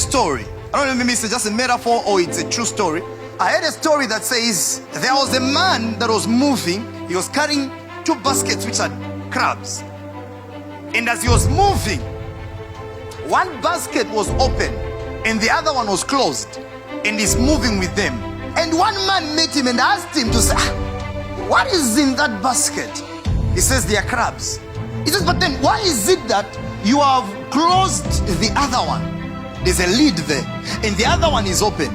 story. I don't know, maybe it's just a metaphor or it's a true story. I heard a story that says there was a man that was moving. He was carrying 2 baskets which had crabs. And as he was moving, one basket was open and the other one was closed. And he's moving with them. And one man met him and asked him to say, what is in that basket? He says, they are crabs. He says, but then why is it that you have closed the other one? There's a lid there and the other one is open.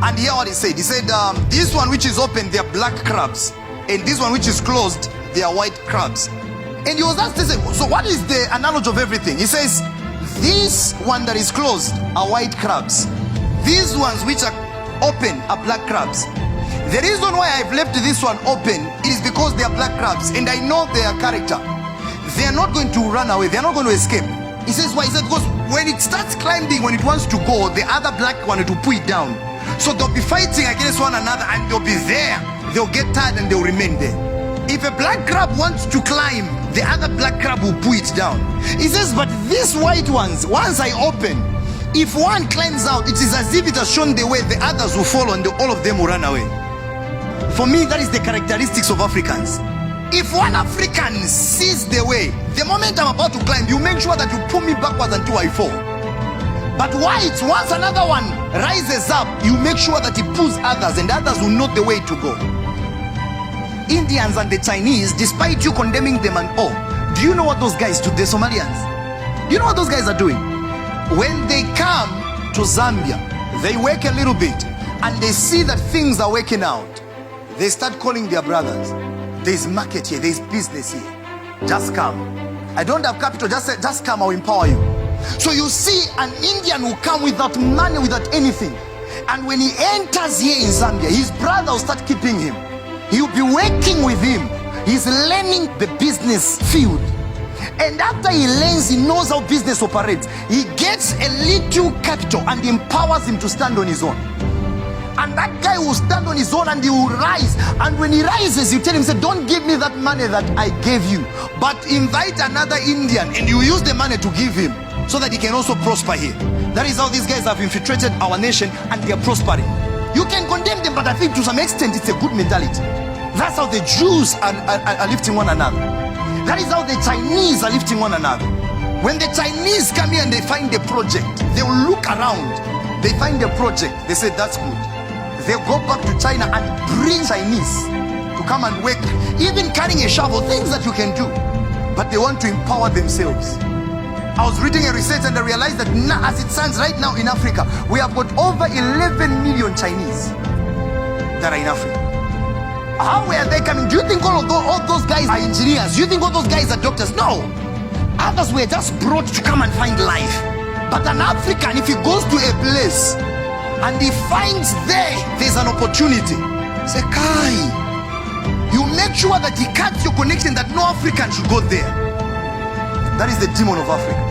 And hear what he said. He said, this one which is open, they are black crabs. And this one which is closed, they are white crabs. And he was asked, so what is the analogy of everything? He says, this one that is closed are white crabs. These ones which are open are black crabs. The reason why I've left this one open is because they are black crabs and I know their character. They are not going to run away. They are not going to escape. He says, why? He said, because when it starts climbing, when it wants to go, the other black one will pull it down. So they'll be fighting against one another and they'll be there. They'll get tired and they'll remain there. If a black crab wants to climb, the other black crab will pull it down. He says, but these white ones, once I open, if one climbs out, it is as if it has shown the way, the others will follow and all of them will run away. For me, that is the characteristics of Africans. If one African sees the way, the moment I'm about to climb, you make sure that you pull me backwards until I fall. But whites, once another one rises up, you make sure that he pulls others and others will know the way to go. Indians and the Chinese, despite you condemning them and all, do you know what those guys do? The Somalians. Do you know what those guys are doing? When they come to Zambia, they work a little bit and they see that things are working out. They start calling their brothers. There's market here, there's business here. Just come. I don't have capital, just come, I'll empower you. So you see an Indian will come without money, without anything. And when he enters here in Zambia, his brother will start keeping him. He'll be working with him. He's learning the business field. And after he learns, he knows how business operates. He gets a little capital and empowers him to stand on his own. And that guy will stand on his own and he will rise. And when he rises, you tell him, say, don't give me that money that I gave you, but invite another Indian and you use the money to give him so that he can also prosper here. That is how these guys have infiltrated our nation and they are prospering. You can condemn them, but I think to some extent it's a good mentality. That's how the Jews are lifting one another. That is how the Chinese are lifting one another. When the Chinese come here and they find a project, they will look around. They find a project, they say that's good. They'll go back to China and bring Chinese to come and work, even carrying a shovel, things that you can do. But they want to empower themselves. I was reading a research and I realized that now, as it stands right now in Africa, we have got over 11 million Chinese that are in Africa. How are they coming? Do you think all those guys are engineers? Do you think all those guys are doctors? No. Others were just brought to come and find life. But an African, if he goes to a place and he finds there's an opportunity, say, Kai, you make sure that he cuts your connection, that no African should go there. That is the demon of Africa.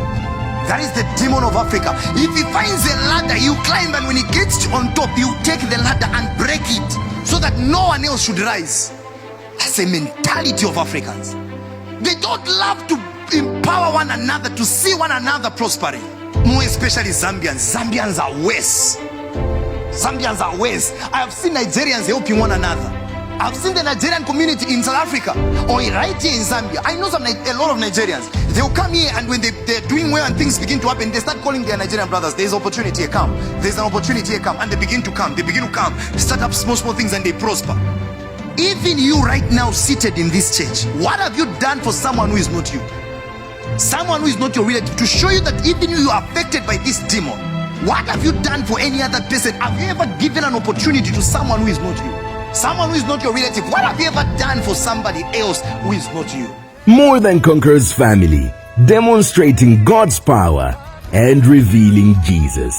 That is the demon of Africa. If he finds a ladder, you climb, and when he gets on top, you take the ladder and break it so that no one else should rise. That's a mentality of Africans. They don't love to empower one another, to see one another prospering. More especially Zambians. Zambians are worse. Zambians are worse. I have seen Nigerians helping one another. I've seen the Nigerian community in South Africa or right here in Zambia. I know a lot of Nigerians. They'll come here and when they're doing well and things begin to happen, they start calling their Nigerian brothers. There's opportunity here, come. There's an opportunity here, come. And they begin to come. They begin to come. Start up small things and they prosper. Even you right now seated in this church, what have you done for someone who is not you? Someone who is not your relative, to show you that even you are affected by this demon. What have you done for any other person? Have you ever given an opportunity to someone who is not you? Someone who is not your relative. What have you ever done for somebody else who is not you? More Than Conquerors family, demonstrating God's power and revealing Jesus.